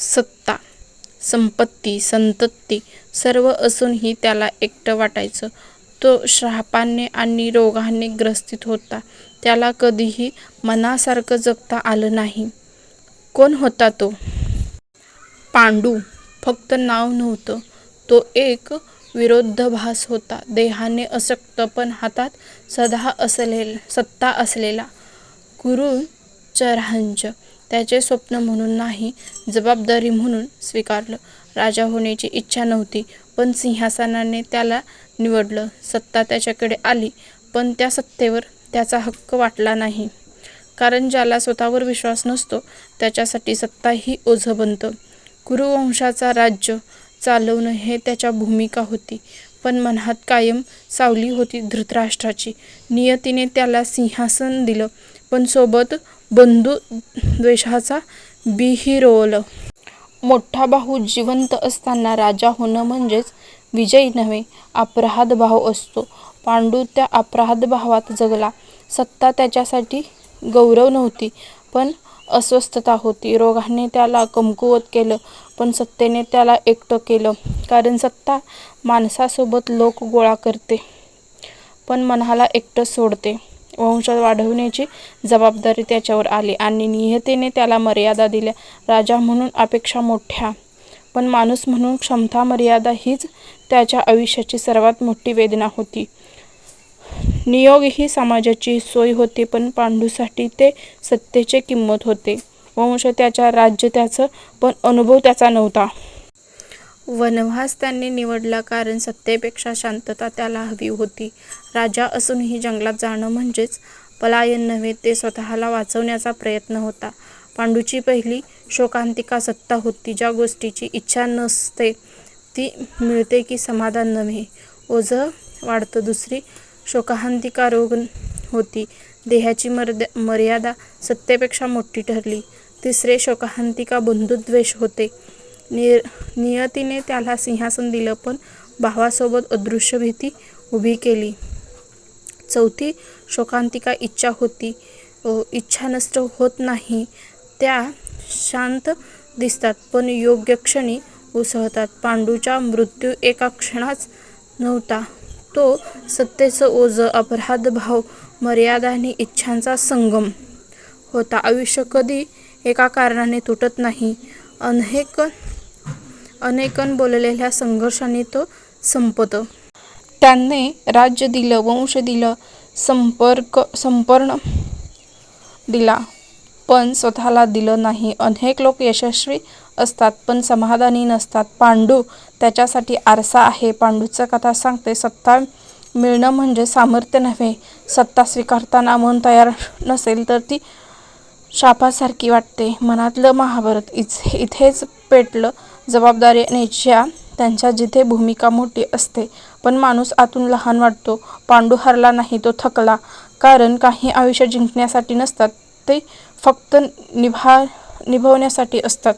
सत्ता, संपत्ती, संतती सर्व असूनही त्याला एकटं वाटायचं. तो श्रापाने आणि रोगाने ग्रसित होता. त्याला कधीही मनासारखं जगता आलं नाही. कोण होता तो? पांडू फक्त नाव नव्हतं. तो एक विरोधाभास होता. देहाने अशक्त पण हातात सत्ता असलेला. गुरुचरांच त्याचे स्वप्न म्हणून नाही, जबाबदारी म्हणून स्वीकारलं. राजा होण्याची इच्छा नव्हती, पण सिंहासनाने त्याला निवडलं. सत्ता त्याच्याकडे आली, पण त्या सत्तेवर त्याचा हक्क वाटला नाही. कारण ज्याला स्वतःवर विश्वास नसतो त्याच्यासाठी सत्ता ही ओझं बनतं. कुरुवंशाचा राज्य चालवणं हे त्याच्या भूमिका होती, पण मनात कायम सावली होती धृतराष्ट्राची. नियतीने त्याला सिंहासन दिलं, पण सोबत बंधुद्वेषाचा बीही रोवलं. मोठा भाऊ जिवंत असताना राजा होणं म्हणजेच विजय नव्हे, अपराधभाव असतो. पांडू त्या अपराधभावात जगला. सत्ता त्याच्यासाठी गौरव नव्हती, पण अस्वस्थता होती. रोगाने त्याला कमकुवत केलं, पण सत्तेने त्याला एकटं केलं. कारण सत्ता माणसासोबत लोक गोळा करते, पण मनाला एकटं सोडते. वंश वाढवण्याची जबाबदारी त्याच्यावर आली आणि नियतीने त्याला मर्यादा दिल्या. राजा म्हणून अपेक्षा मोठ्या, पण माणूस म्हणून क्षमता मर्यादा हीच त्याच्या आयुष्याची सर्वात मोठी वेदना होती. नियोग ही समाजाची सोय होती, पण पांडूसाठी ते सत्तेचे किंमत होते. वंश त्याचा, राज्य त्याचं, पण अनुभव त्याचा नव्हता. वनवास त्याने निवडला कारण सत्तेपेक्षा शांतता त्याला हवी होती. राजा असूनही जंगलात जाणं म्हणजेच पलायन नव्हे, ते स्वतःला वाचवण्याचा प्रयत्न होता. पांडूची पहिली शोकांतिका सत्ता होती. ज्या गोष्टीची इच्छा नसते ती मिळते की समाधान नव्हे, ओझं वाढतं. दुसरी शोकांतिका रोग होती. देहाची मर्यादा सत्तेपेक्षा मोठी ठरली. तिसरे शोकांतिका बंधुद्वेष होते. नियतीने त्याला सिंहासन दिलं, पण भावासोबत अदृश्य भीती उभी केली. चौथी शोकांतिका इच्छा होती. इच्छा नष्ट होत नाही, त्या शांत दिसतात, पण योग्य क्षणी उसळतात. पांडूचा मृत्यू एका क्षणाचा नव्हता, तो सत्तेचं ओझं, अपराधभाव, मर्यादा आणि इच्छांचा संगम होता. आयुष्य कधी एका कारणाने तुटत नाही. अनेकन बोललेल्या संघर्षाने तो संपतो. त्याने राज्य दिलं, वंश दिलं, संपर्ण दिला, पण स्वतःला दिलं नाही. अनेक लोक यशस्वी असतात, पण समाधानी नसतात. पांडू त्याच्यासाठी आरसा आहे. पांडूची कथा सांगते, सत्ता मिळणं म्हणजे सामर्थ्य नव्हे. सत्ता स्वीकारताना मन तयार नसेल तर ती शापासारखी वाटते. मनातलं महाभारत इथेच पेटलं. जबाबदारी न्यायच्या त्यांच्या जिथे भूमिका मोठी असते, पण माणूस आतून लहान वाटतो. पांडू हरला नाही, तो थकला. कारण काही आयुष्य जिंकण्यासाठी नसतात, ते फक्त निभवण्यासाठी असतात.